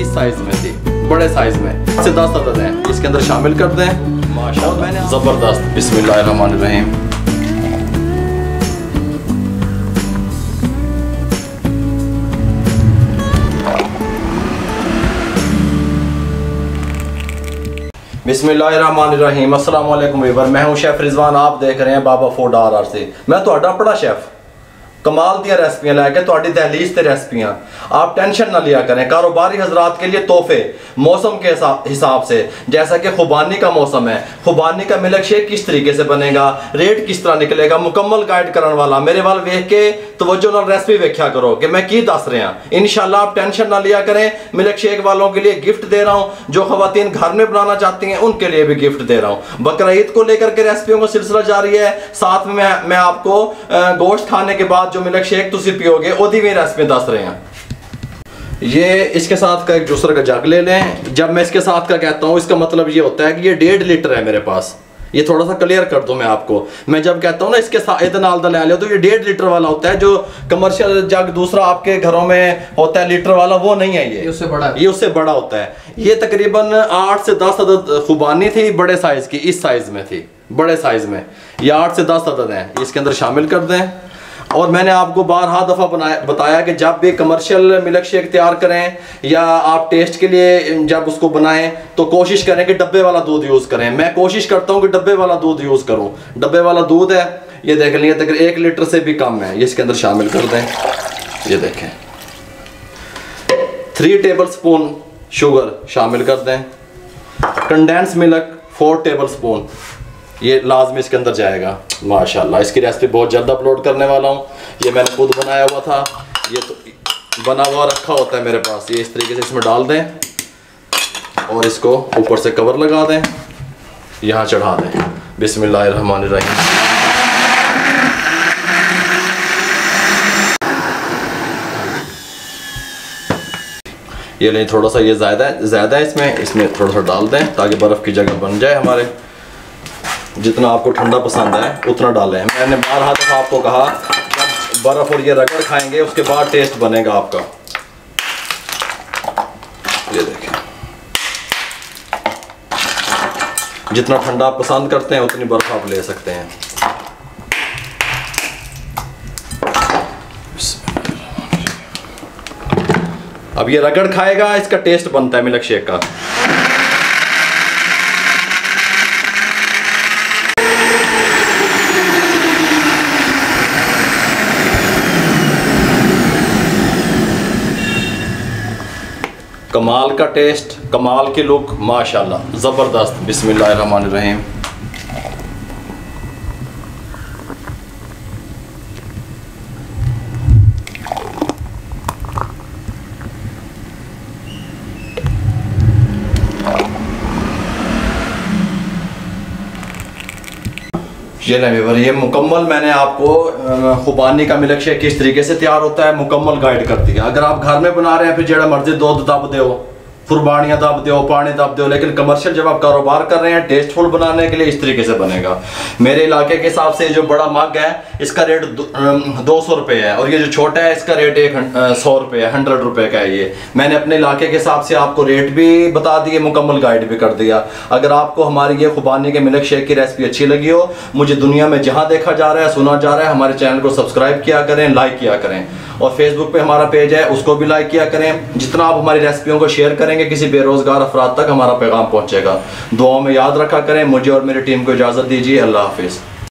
इस साइज में थी, बड़े साइज में से 10 अदद हैं, इसके अंदर शामिल कर दें। माशाअल्लाह मैंने ज़बरदस्त। बिस्मिल्लाहिर्रहमानिर्रहीम। बिस्मिल्लाहिर्रहमानिर्रहीम। अस्सलाम वालेकुम वीवर, मैं हूं शेफ रिजवान, आप देख रहे हैं बाबा फूड RR से। मैं तो अपना शेफ कमाल दिया रेसिपियां लैके तुहाडी दहलीज ते रेसिपियां। आप टेंशन ना लिया करें। कारोबारी हजरात के लिए तोहफे मौसम के हिसाब से, जैसा कि खुबानी का मौसम है, खुबानी का मिल्क शेक किस तरीके से बनेगा, रेट किस तरह निकलेगा, मुकम्मल गाइड करने वाला मेरे वाल वेख के तवज्जो नाल रेसिपी वेख्या करो कि मैं की दस रहा। इंशाल्लाह आप टेंशन ना लिया करें। मिल्क शेक वालों के लिए गिफ्ट दे रहा हूँ, जो खवातीन घर में बनाना चाहती हैं उनके लिए भी गिफ्ट दे रहा हूँ। बकरा ईद को लेकर के रेसिपियों का सिलसिला जारी है। साथ में मैं आपको गोश्त खाने के बाद जो मिल्क शेक तुसी पियोगे ओदी भी रेसिपी दस रहे हैं। ये इसके साथ का एक जूसर का जग ले लें। जब मैं इसके साथ का कहता हूँ, इसका मतलब ये होता है कि ये 1.5 लीटर है मेरे पास। ये थोड़ा सा क्लियर कर दूं मैं आपको। मैं जब कहता हूँ ना इसके साथ इतना ले लो, तो ये 1.5 लीटर वाला होता है। जो कमर्शियल जग दूसरा आपके घरों में होता है लीटर वाला, वो नहीं है। ये उससे बड़ा होता है। ये तकरीबन 8 से 10 अदद खुबानी थी, बड़े साइज की, इस साइज में थी, बड़े साइज में। ये 8 से 10 अदद हैं, इसके अंदर शामिल कर दें। और मैंने आपको बारहा दफ़ा बताया कि जब भी कमर्शियल मिल्क शेक तैयार करें या आप टेस्ट के लिए जब उसको बनाएं तो कोशिश करें कि डब्बे वाला दूध यूज़ करें। मैं कोशिश करता हूं कि डब्बे वाला दूध यूज़ करूं। डब्बे वाला दूध है, ये देख लीजिए, तकरीबन 1 लीटर से भी कम है। ये इसके अंदर शामिल कर दें। ये देखें, 3 टेबल स्पून शुगर शामिल कर दें। कंडेंस मिल्क 4 टेबल स्पून, ये लाजमी इसके अंदर जाएगा। माशाल्लाह इसकी रेसिपी बहुत जल्द अपलोड करने वाला हूँ। ये मैंने खुद बनाया हुआ था, ये तो बना हुआ रखा होता है मेरे पास। ये इस तरीके से इसमें डाल दें और इसको ऊपर से कवर लगा दें, यहाँ चढ़ा दें। बिस्मिल्लाहिर्रहमानिर्रहीम। ये नहीं, थोड़ा सा ये ज़्यादा है इसमें थोड़ा सा डाल दें ताकि बर्फ़ की जगह बन जाए हमारे। जितना आपको ठंडा पसंद है उतना डालें। मैंने बारहा दफ़ा आपको कहा, जब बर्फ़ और ये रगड़ खाएंगे उसके बाद टेस्ट बनेगा आपका। ये देखें, जितना ठंडा आप पसंद करते हैं उतनी बर्फ़ आप ले सकते हैं। अब ये रगड़ खाएगा, इसका टेस्ट बनता है मिल्क शेक का। कमाल का टेस्ट, कमाल की लुक, माशाल्लाह ज़बरदस्त। बिस्मिल्लाहिर्रहमानिर्रहीम। ये मुकम्मल मैंने आपको खुबानी का मिल्क शेक किस तरीके से तैयार होता है मुकम्मल गाइड कर दिया। अगर आप घर में बना रहे हैं फिर जेड़ा मर्जी दूध दब दो, कुर्बानियाँ दब दो, पानी दब दो, लेकिन कमर्शियल जब आप कारोबार कर रहे हैं टेस्टफुल बनाने के लिए इस तरीके से बनेगा। मेरे इलाके के हिसाब से जो बड़ा मग है इसका रेट 200 रुपये है, और ये जो छोटा है इसका रेट 100 रुपये है, 100 रुपये का है। ये मैंने अपने इलाके के हिसाब से आपको रेट भी बता दिए, मुकम्मल गाइड भी कर दिया। अगर आपको हमारी ये खुबानी के मिल्क शेक की रेसिपी अच्छी लगी हो, मुझे दुनिया में जहाँ देखा जा रहा है, सुना जा रहा है, हमारे चैनल को सब्सक्राइब किया करें, लाइक किया करें, और फेसबुक पे हमारा पेज है उसको भी लाइक किया करें। जितना आप हमारी रेसिपियों को शेयर करेंगे किसी बेरोजगार अफराद तक हमारा पैगाम पहुंचेगा। दुआओं में याद रखा करें। मुझे और मेरी टीम को इजाज़त दीजिए। अल्लाह हाफिज़।